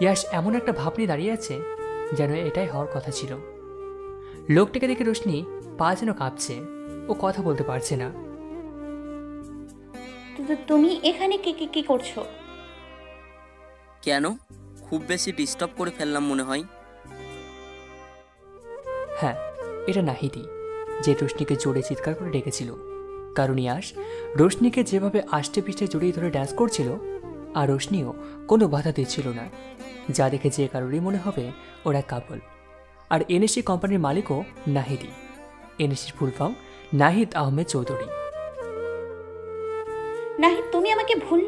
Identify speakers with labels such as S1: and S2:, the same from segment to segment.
S1: ইয়াশ এমন একটা ভাব নিয়ে দাঁড়িয়ে আছে যেন এটাই হওয়ার কথা ছিল। লোকটাকে দেখে রোশনি পা যেন কাঁপছে, ও কথা বলতে পারছে না।
S2: তুমি এখানে কি করছো?
S3: কেন, খুব বেশি ডিস্টার্ব করে ফেললাম মনে হয়?
S1: হ্যাঁ, এটা নাহিদি, যে রোশনিকে জোরে চিৎকার করে ডেকেছিল। কারণ ইয়াশ রোশনিকে যেভাবে আষ্টে পিষ্টে জড়িয়ে ধরে ডান্স করছিল, আর রোশনিও কোনো বাধা দিচ্ছিল না, যা দেখে যে কারোরই মনে হবে ওরা কাপল। আর এনএসি কোম্পানির মালিকও নাহিদি। এনএসির ফুল ফর্ম নাহিদ আহমেদ চৌধুরী।
S2: নাহিদ, তুমি আমাকে ভুল।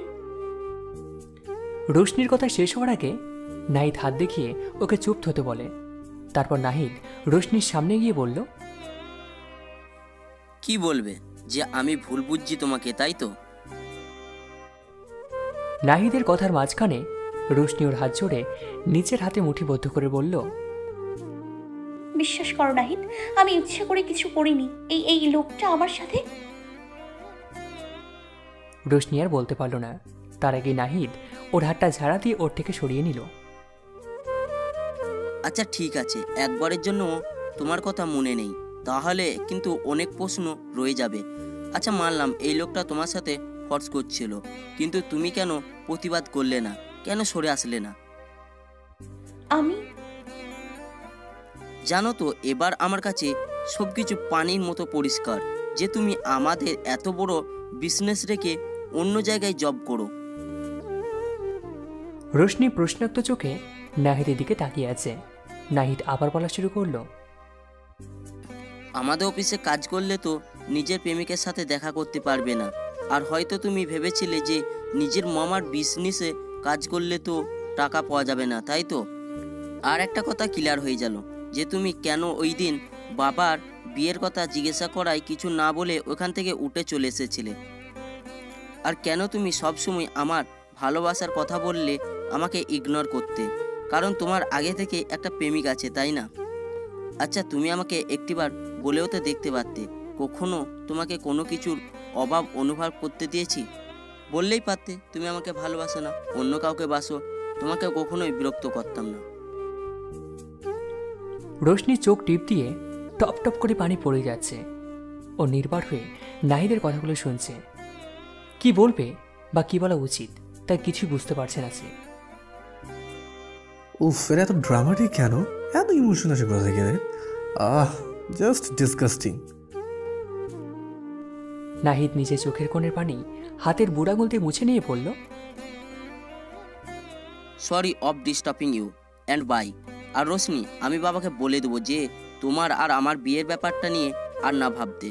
S1: রোশনির কথা শেষ হওয়ার আগে নাহিদ হাত দেখিয়ে ওকে চুপ হতে বলে। তারপর নাহিদ রোশনির সামনে গিয়ে বলল,
S3: কি বলবে যে আমি ভুল বুঝছি তোমাকে, তাই তো?
S1: নাহিদের কথার মাঝখানে রোশনি ওর হাত জোড়ে নিচের হাতে মুঠিবদ্ধ করে বলল,
S2: বিশ্বাস করো নাহিদ, আমি ইচ্ছে করে কিছু করিনি। এই লোকটা আমার সাথে।
S1: রোশনি আর বলতে পারল না। তার আগে নাহিদ ওর হাতটা ঝাড়া দিয়ে ওর থেকে সরিয়ে নিল।
S3: আচ্ছা ঠিক আছে, একবারের জন্য তোমার কথা মনে নেই, তাহলে কিন্তু অনেক প্রশ্ন রয়ে যাবে। আচ্ছা মানলাম এই লোকটা তোমার সাথে ফর্স করছিল, কিন্তু তুমি কেন প্রতিবাদ করলে না? কেন সরে আসলে না?
S2: আমি
S3: জানো তো, এবার আমার কাছে সবকিছু পানির মতো পরিষ্কার যে তুমি আমাদের এত বড় বিজনেস রেখে অন্য জায়গায় জব করো।
S1: রোশনি প্রশ্নাক্ত চোখে নাহিদের দিকে তাকিয়ে আছে। নাহিদ আবার বলা শুরু করলো,
S3: আমাদের অফিসে কাজ করলে তো নিজের প্রেমিকের সাথে দেখা করতে পারবে না, আর হয়তো তুমি ভেবেছিলে যে নিজের মামার বিজনেসে কাজ করলে তো টাকা পাওয়া যাবে না, তাই তো? আর একটা কথা ক্লিয়ার হয়ে গেল যে তুমি কেন ওই দিন বাবার বিয়ের কথা জিজ্ঞাসা করায় কিছু না বলে ওখান থেকে উঠে চলে এসেছিলে। আর কেন তুমি সবসময় আমার ভালোবাসার কথা বললে আমাকে ইগনোর করতে, কারণ তোমার আগে থেকে একটা প্রেমিক আছে, তাই না? আচ্ছা তুমি আমাকে একটিবার বলেও তো দেখতে পারতে, কখনো তোমাকে কোনো কিছুর অভাব অনুভব করতে দিয়েছি? বললেই পারতে তুমি আমাকে ভালোবাসো না, অন্য কাউকে বাসো, তোমাকে কখনোই বিরক্ত করতাম না।
S1: রোশনি চোখ টিপ দিয়ে টপ টপ করে পানি পড়ে যাচ্ছে। ও নির্বাক হয়ে নাহিদের কথাগুলো শুনছে। কি বলবে বা কি বলা উচিত তাই কিছুই বুঝতে পারছে না সে।
S4: উফ, এরা এত ড্রামাটিক কেন? এত ইমোশন আসে কোথা থেকে? Just disgusting.
S1: নাহিদ নিজে চোখের কোণের পানি হাতের বুড়া আঙুল দিয়ে মুছে নিয়ে বলল,
S3: sorry of disturbing you and bye. আর রোশনি, আমি বাবাকে বলে দেবো যে তোমার আর আমার বিয়ের ব্যাপারটা নিয়ে আর না ভাবতে।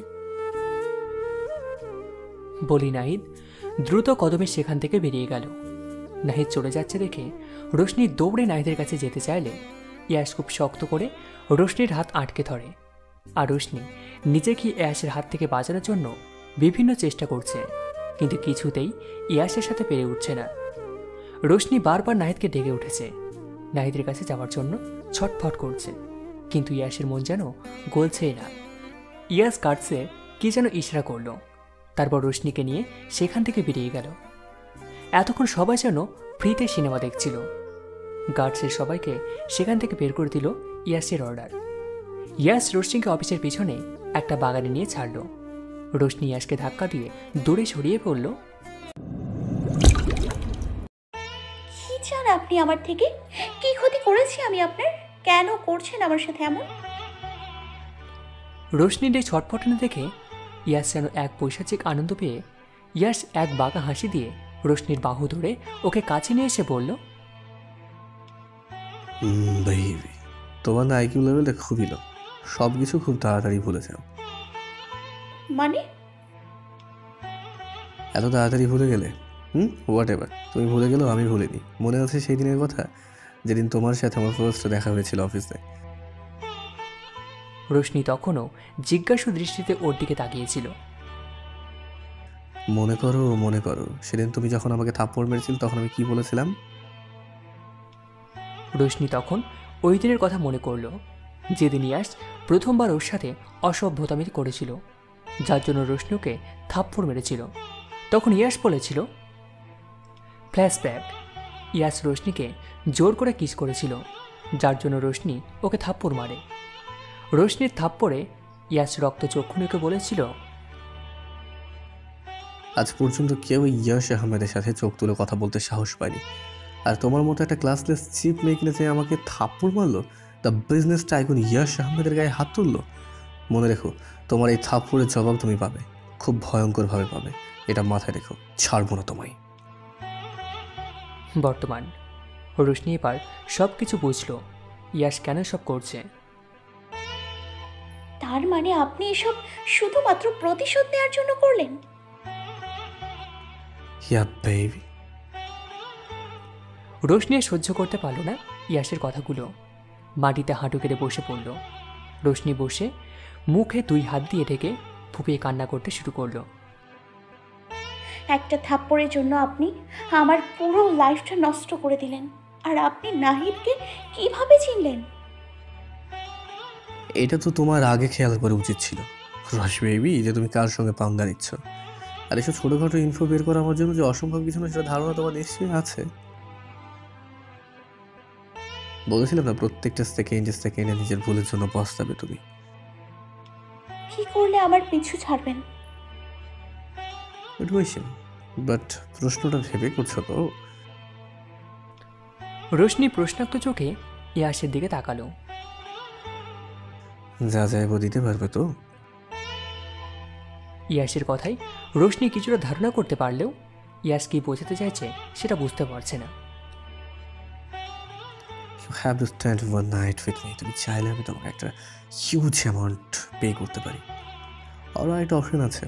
S1: বলি নাহিদ দ্রুত কদমে সেখান থেকে বেরিয়ে গেল। নাহিদ চলে যাচ্ছে দেখে রোশনি দৌড়ে নাহিদের কাছে যেতে চাইলে ইয়াস খুব শক্ত করে রোশনির হাত আটকে ধরে। আর রোশনি নিজেকে ইয়াসের হাত থেকে বাঁচানোর জন্য বিভিন্ন চেষ্টা করছে, কিন্তু কিছুতেই ইয়াসের সাথে পেরে উঠছে না। রোশনি বারবার নাহিদকে ডেকে উঠেছে, নাহিদের কাছে যাওয়ার জন্য ছটফট করছে, কিন্তু ইয়াসের মন যেন গলছেই না। ইয়াস কাটছে কি যেন ইশারা করল, তারপর রোশনিকে নিয়ে সেখান থেকে বেরিয়ে গেল। এতক্ষণ সবাই যেন ফ্রিতে সিনেমা দেখছিল। গার্ডসের সবাইকে সেখান থেকে বের করে দিল ইয়াসের অর্ডার। ইয়াস রোশনিকে অফিসের পিছনে একটা বাগানে নিয়ে ছাড়ল। রোশনি ইয়াসকে ধাক্কা দিয়ে দূরে সরিয়ে পড়ল,
S2: কি চান আপনি আমার থেকে? কি ক্ষতি করেছি আমি আপনার? কেন করছেন আমার সাথে এমন?
S1: রোশনির এই ছটফটানো দেখে ইয়াস যেন এক পৈশাচিক আনন্দ পেয়ে ইয়াস এক বাঁকা হাসি দিয়ে রোশনির বাহু ধরে ওকে কাছে নিয়ে এসে বলল,
S4: বেবি, তোমার না আইকিউ লেভেলটা খুবই লো, সব কিছু খুব তাড়াতাড়ি ভুলে যাও।
S2: মানে?
S4: এত তাড়াতাড়ি ভুলে গেলে? হোয়াট এভার, তুমি ভুলে গেলেও আমি ভুলিনি। মনে আছে সেই দিনের কথা, যেদিন তোমার সাথে আমার ফার্স্ট দেখা হয়েছিল অফিসে?
S1: রোশনি তখনও জিজ্ঞাসু দৃষ্টিতে ওর দিকে তাকিয়েছিল।
S4: মনে করো, মনে করো, সেদিন তুমি যখন আমাকে থাপ্পড় মেরেছিল তখন আমি কি বলেছিলাম?
S1: রোশনি তখন ওই দিনের কথা মনে করল, যেদিন ইয়াস প্রথমবার ওর সাথে অসভ্যতামি করেছিল, যার জন্য রোশনি ওকে থাপ্পড় মেরেছিল। তখন ইয়াস বলেছিল, ফ্ল্যাশব্যাক, ইয়াস রোশনিকে জোর করে কিস করেছিল, যার জন্য রোশনি ওকে থাপ্পড় মারে। রোশনির থাপ্পড়ে ইয়াস রক্ত চক্ষুনিকে বলেছিল,
S4: আজ পর্যন্ত কেউ ইয়াশ আহমেদের সাথে চোখ তুলে কথা বলতে সাহস পায়নি, আর তোমার মতো একটা ক্লাসলেস চিপ মেয়ে কিনে যে আমাকে থাপ্পড় মারলো, দ্য বিজনেস টাইকুন ইয়াশ আহমেদের গায়ে হাত তুললো। মনে রেখো, তোমার এই থাপ্পড়ের জবাব তুমি পাবে, খুব ভয়ঙ্করভাবে পাবে, এটা মাথায় রেখো, ছাড়বো না তোমায়।
S1: বর্তমান রোশনি এবার সব কিছু বুঝল ইয়াস কেন সব করছে।
S2: তার মানে আপনি এসব শুধুমাত্র প্রতিশোধ নেওয়ার জন্য করলেন?
S4: Yeah baby.
S1: রোশনি আর সহ্য করতে পারল না ইয়াসের কথাগুলো, মাটিতে হাঁটু কেটে বসে পড়ল। রোশনি বসে মুখে 2 হাত দিয়ে ঢেকে ফুপিয়ে কান্না করতে শুরু করলো।
S2: একটা থাপ্পড়ের জন্য আপনি আমার পুরো লাইফটা নষ্ট করে দিলেন। আর আপনি নাহিদকে কিভাবে চিনলেন?
S4: এটা তো তোমার আগে খেয়াল করা উচিত ছিল রশ বেবি, যে তুমি কার সঙ্গে পাঙ্গা নিচ্ছ। আর এসব ছোটোখাটো ইনফো বের করা আমার জন্য যে অসম্ভব কিছু না, সেটা ধারণা তোমার নিশ্চয়ই আছে। বলেছিলাম না, প্রত্যেকটা সেকেন্ডে নিজের ভুলের জন্য পস্তাবে তুমি।
S2: কি করলে আমার পিছু ছাড়বেন?
S4: বাট প্রশ্নটা ভেবে করছো তো?
S1: রোশনি প্রশ্নাক্ত চোখে ইয়াসের দিকে তাকালো।
S4: যা যাইব দিতে পারবে তো?
S1: ইয়াসের কথাই রোশনি কিছুটা ধারণা করতে পারলেও ইয়াস কি বোঝাতে চাইছে সেটা বুঝতে পারছে না।
S4: You have to spend one night with me. তুমি চাইলে আমি তোমাকে একটা হিউজ অ্যামাউন্ট পে করতে পারি। আরও একটা অপশন আছে,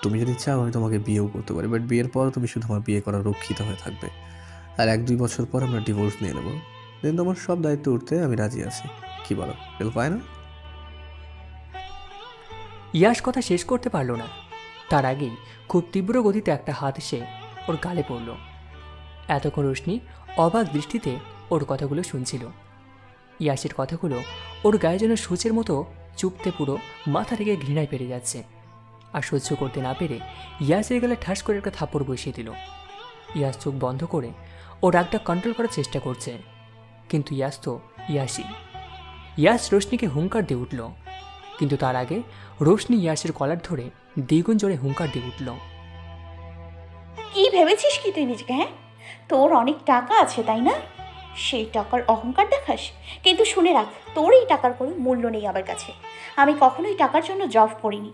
S4: তুমি যদি চাও আমি তোমাকে বিয়েও করতে পারি, বাট বিয়ের পর তুমি শুধু আমার বিয়ে করার রক্ষিত হয়ে থাকবে, আর 1-2 বছর পর আমরা ডিভোর্স নিয়ে নেবো। দেন তোমার সব দায়িত্ব উঠতে আমি রাজি আছি। কি বলো, বেল পায় না?
S1: ইয়াস কথা শেষ করতে পারল না, তার আগেই খুব তীব্র গতিতে একটা হাত এসে ওর গালে পড়ল। এতক্ষণ রোশনি অবাক দৃষ্টিতে ওর কথাগুলো শুনছিল। ইয়াসের কথাগুলো ওর গায়ে যেন সূচের মতো চুপতে পুরো মাথা থেকে ঘৃণায় পেরে যাচ্ছে। আর সহ্য করতে না পেরে ইয়াসের গালে ঠাস করে একটা থাপ্পড় বসিয়ে দিল। ইয়াস চোখ বন্ধ করে ও রাগটা কন্ট্রোল করার চেষ্টা করছে, কিন্তু ইয়াস তো ইয়াসই। ইয়াস রোশনিকে হুঙ্কার দিয়ে উঠল, কিন্তু তার আগে রোশনি ইয়াসের কলার ধরে দ্বিগুণ জোরে হুঙ্কার দিয়ে উঠল।
S2: কি ভেবেছিস কি তুই নিজেকে? হ্যাঁ, তোর অনেক টাকা আছে তাই না? সেই টাকার অহংকার দেখাস, কিন্তু শুনে রাখ, তোর এই টাকার কোনো মূল্য নেই আমার কাছে। আমি কখনোই টাকার জন্য জব করিনি।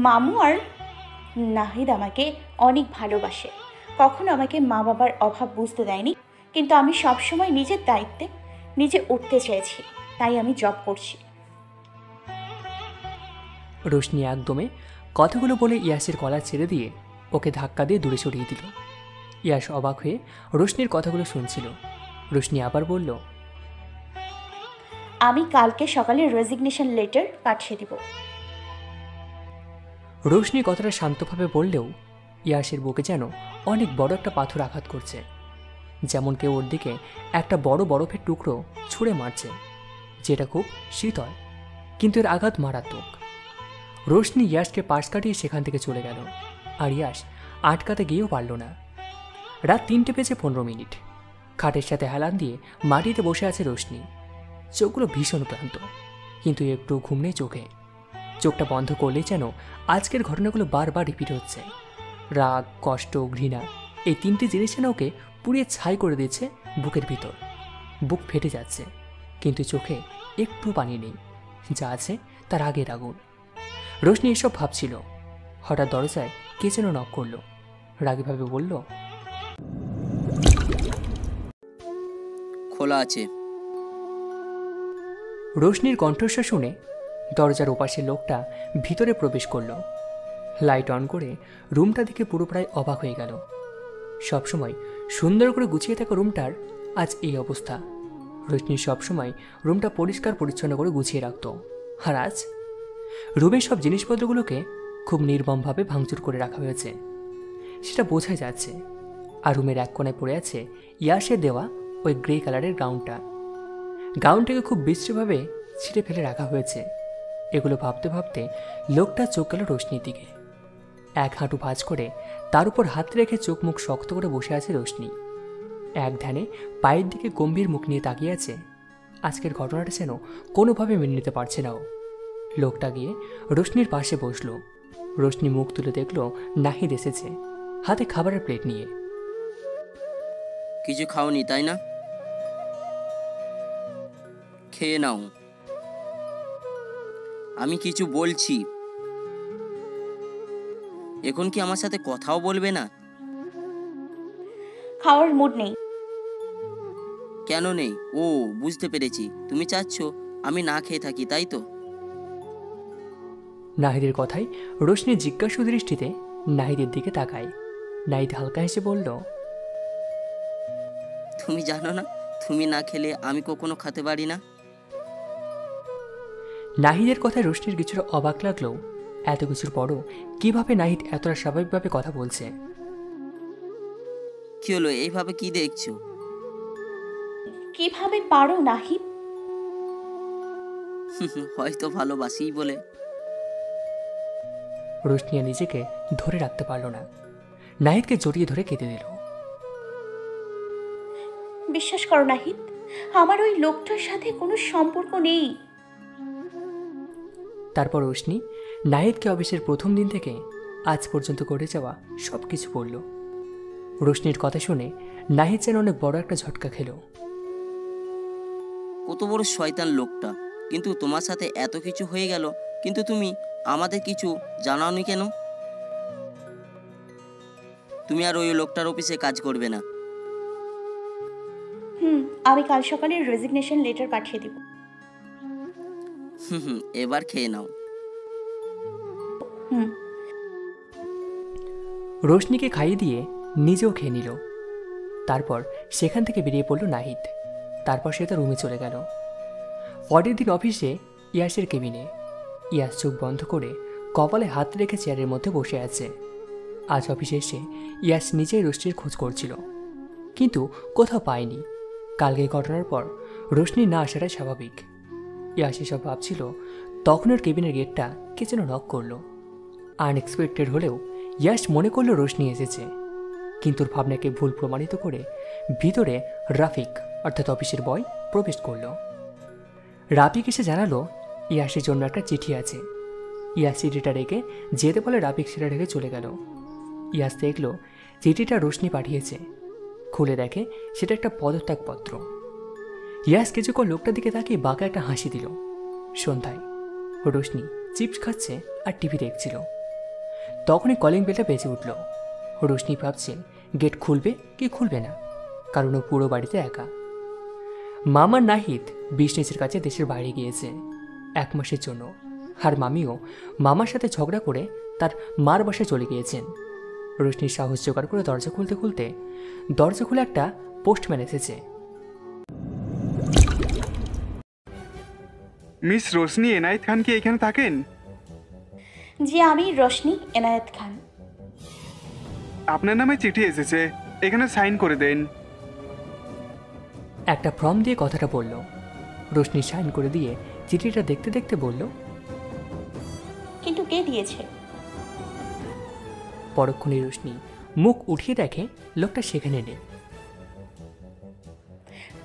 S2: মামু আর নাহিদ আমাকে অনেক ভালোবাসে, কখনো আমাকে মা বাবার অভাব বুঝতে দেয়নি, কিন্তু আমি সবসময় নিজের দায়িত্বে নিজে উঠতে চেয়েছি, তাই আমি জব করছি।
S1: রোশনি একদমে কথাগুলো বলে ইয়াসের কলার ছেড়ে দিয়ে ওকে ধাক্কা দিয়ে দূরে সরিয়ে দিল। ইয়াস অবাক হয়ে রোশনির কথাগুলো শুনছিল। রোশনি আবার বলল,
S2: আমি কালকে সকালে রেজিগনেশন লেটার পাঠিয়ে দিব।
S1: রোশনি কথাটা শান্তভাবে বললেও ইয়াসের বুকে যেন অনেক বড় একটা পাথর আঘাত করছে, যেমন কেউ ওর দিকে একটা বড় বরফের টুকরো ছুঁড়ে মারছে, যেটা খুব শীতল, কিন্তু এর আঘাত মারাত্মক। রোশনি ইয়াসকে পাশ কাটিয়ে সেখান থেকে চলে গেল, আর ইয়াস আটকাতে গিয়েও পারল না। রাত 3:15 খাটের সাথে হেলান দিয়ে মাটিতে বসে আছে রোশনি। চোখগুলো ভীষণ ক্লান্ত, কিন্তু একটু ঘুম নেই চোখে। চোখটা বন্ধ করলেই যেন আজকের ঘটনাগুলো বারবার রিপিট হচ্ছে। রাগ, কষ্ট, ঘৃণা, এই 3টে জিনিস যেন ওকে পুড়িয়ে ছাই করে দিচ্ছে বুকের ভিতর। বুক ফেটে যাচ্ছে, কিন্তু চোখে একটু পানি নেই, যা আছে তার আগের আগুন। রোশনি এসব ভাবছিল, হঠাৎ দরজায় কে যেন নক করলো। রাগীভাবে বলল,
S3: খোলা আছে।
S1: রোশনির কণ্ঠস্বর শুনে দরজার ওপাশের লোকটা ভিতরে প্রবেশ করল। লাইট অন করে রুমটা দেখে পুরো প্রায় অবাক হয়ে গেল। সবসময় সুন্দর করে গুছিয়ে থাকা রুমটার আজ এই অবস্থা। রোশনি সবসময় রুমটা পরিষ্কার পরিচ্ছন্ন করে গুছিয়ে রাখত, আর আজ রুমের সব জিনিসপত্রগুলোকে খুব নির্মমভাবে ভাঙচুর করে রাখা হয়েছে, সেটা বোঝাই যাচ্ছে। আর রুমের এক কোণায় পড়ে আছে ইয়াসের দেওয়া ওই গ্রে কালারের গাউনটাকে খুব বিশ্রীভাবে ছিঁড়ে ফেলে রাখা হয়েছে। এগুলো ভাবতে ভাবতে লোকটা চোখ গেল রোশনির দিকে। এক হাঁটু ভাঁজ করে তার উপর হাত রেখে চোখ মুখ শক্ত করে বসে আছে রোশনি। এক ধ্যানে পায়ের দিকে গম্ভীর মুখ নিয়ে তাকিয়ে আছে। আজকের ঘটনাটা যেন কোনোভাবে মেনে নিতে পারছে না ও। লোকটা গিয়ে রোশনির পাশে বসলো। রোশনি মুখ তুলে দেখলো নাহিদ এসেছে, হাতে খাবারের প্লেট নিয়ে।
S3: কিছু খাওনি তাই না? খেয়ে নাও। আমি কিছু বলছি, এখন কি আমার সাথে কথাও বলবে না?
S2: খাওয়ার মুড নেই।
S3: কেন নেই? ও, বুঝতে পেরেছি, তুমি চাচ্ছ আমি না খেয়ে থাকি, তাই তো?
S1: নাহিদের কথায় রোশনি জিজ্ঞাসু দৃষ্টিতে নাহিদের দিকে তাকায়। নাহিদ হালকা হেসে বলল,
S3: তুমি জানো না, তুমি না খেলে আমি কখনো খেতে পারি না।
S1: নাহিদের কথায় রোশনির কিছুটা অবাক লাগলেও এত কিছুর পরও কিভাবে নাহিদ এতটা স্বাভাবিকভাবে কথা বলছে।
S3: কি হলো, এইভাবে কি দেখছো?
S2: কিভাবে পারো নাহিদ?
S3: হয়তো ভালোবাসি বলে।
S1: রোশনিয়া নিজেকে ধরে রাখতে পারল না, নাহিদকে জড়িয়ে ধরে কেঁদে দিল।
S2: বিশ্বাস করো নাহিদ, আমার ওই লোকটার সাথে কোনো সম্পর্ক নেই।
S1: তারপর রোশনি নাহিদকে অফিসের প্রথম দিন থেকে আজ পর্যন্ত করে যাওয়া সব কিছু বলল। রোশনির কথা শুনে নাহিদ যেন অনেক বড় একটা ঝটকা খেল।
S3: কত বড় শয়তান লোকটা! কিন্তু তোমার সাথে এত কিছু হয়ে গেল, কিন্তু তুমি আমাদের কিছু জানাওনি কেন? তুমি আর ওই লোকটার অফিসে কাজ করবে না।
S2: আমি কাল সকালে রেজিগনেশন লেটার পাঠিয়ে দিব।
S3: এবার খেয়ে নাও।
S1: রোশনিকে খাইয়ে দিয়ে নিজেও খেয়ে নিল। তারপর সেখান থেকে বেরিয়ে পড়ল নাহিদ। তারপর সে তার রুমে চলে গেল। পরের দিন অফিসে ইয়াসের কেবিনে ইয়াস চোখ বন্ধ করে কপালে হাত রেখে চেয়ারের মধ্যে বসে আছে। আজ অফিসে এসে ইয়াস নিজেই রোশনির খোঁজ করছিল, কিন্তু কোথাও পায়নি। কালকে ঘটনার পর রোশনি না আসাটাই স্বাভাবিক। ইয়াস এসব ভাবছিল, তখন ওর কেবিনের গেটটা কে যেন নক করলো। আনএক্সপেক্টেড হলেও ইয়াস মনে করলো রোশনি এসেছে, কিন্তু ওর ভাবনাকে ভুল প্রমাণিত করে ভিতরে রাফিক অর্থাৎ অফিসের বয় প্রবেশ করলো। রাফিক এসে জানালো ইয়াসের জন্য একটা চিঠি আছে। ইয়াস চিঠিটা রেখে যেতে বলে রাফিক সেটা রেখে চলে গেল। ইয়াস দেখলো চিঠিটা রোশনি পাঠিয়েছে। খুলে দেখে সেটা একটা পদত্যাগপত্র। ইয়াস কিছুক্ষণ লোকটার দিকে তাকিয়ে বাঁকা একটা হাসি দিল। সন্ধ্যায় রোশনি চিপস খাচ্ছে আর টিভি দেখছিল। তখনই কলিং বেলটা বেজে উঠল। রোশনি ভাবছে গেট খুলবে কি খুলবে না, কারণ ও পুরো বাড়িতে একা। মামার নাহিদ বিজনেসের কাছে দেশের বাইরে গিয়েছে 1 মাসের জন্য, আর মামিও মামার সাথে ঝগড়া করে তার মার বাসায় চলে গিয়েছেন। রোশনির সাহস জোগাড় করে দরজা খুলতে দরজা খুলে একটা পোস্টম্যান এসেছে।
S5: মিস রোশনি এনায়েত খান কি এখানে থাকেন?
S2: জি, আমি রোশনি এনায়েত খান।
S5: আপনার নামে চিঠি এসেছে, এখানে সাইন করে দেন।
S1: একটা ফর্ম দিয়ে কথাটা বলল। রোশনি সাইন করে দিয়ে চিঠিটা দেখতে দেখতে বলল,
S2: কিন্তু কে দিয়েছে?
S1: পরক্ষণে রোশনি মুখ উঠিয়ে দেখে লোকটা সেখানে নেই।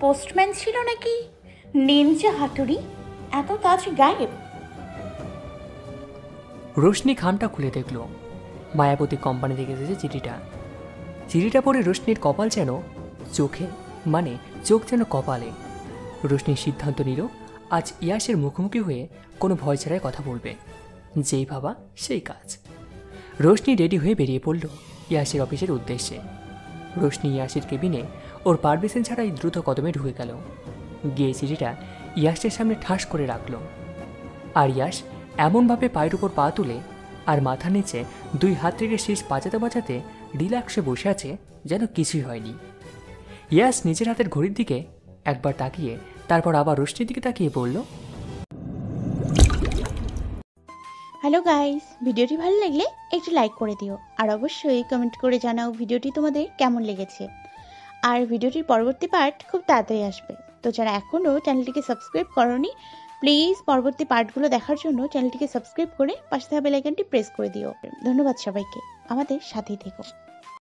S2: পোস্টম্যান ছিল নাকি নিনজা হাতুড়ি? এত কাজ গায়েব।
S1: রোশনি খামটা খুলে দেখল মায়াবতী কোম্পানি থেকে এসেছে চিঠিটা। চিঠিটা পড়ে রোশনির কপাল যেন চোখে, মানে চোখ যেন কপালে। রোশনি সিদ্ধান্ত নিল আজ ইয়াসের মুখোমুখি হয়ে কোনো ভয় ছাড়াই কথা বলবে। যেই ভাবা সেই কাজ। রোশনি রেডি হয়ে বেরিয়ে পড়ল ইয়াসের অফিসের উদ্দেশ্যে। রোশনি ইয়াসের কেবিনে ওর পারমিশন ছাড়াই দ্রুত কদমে ঢুকে গেল। গিয়ে চিঠিটা ইয়াসের সামনে ঠাস করে রাখল। আর ইয়াস এমনভাবে পায়ের উপর পা তুলে আর মাথা নিচে 2 হাত থেকে শীষ বাজাতে রিল্যাক্সে বসে আছে, যেন কিছুই হয়নি। ইয়াস নিজের হাতের ঘড়ির দিকে একবার তাকিয়ে তারপর আবার রোশনির দিকে তাকিয়ে বলল,
S6: হ্যালো গাইস, ভিডিওটি ভালো লাগলে একটু লাইক করে দিও আর অবশ্যই কমেন্ট করে জানাও ভিডিওটি তোমাদের কেমন লেগেছে। আর ভিডিওটির পরবর্তী পার্ট খুব তাড়াতাড়ি আসবে, তো যারা এখনও চ্যানেলটিকে সাবস্ক্রাইব করোনি প্লিজ পরবর্তী পার্টগুলো দেখার জন্য চ্যানেলটিকে সাবস্ক্রাইব করে পাশে থাকা বেল আইকনটি প্রেস করে দিও। ধন্যবাদ সবাইকে, আমাদের সাথেই থেকো।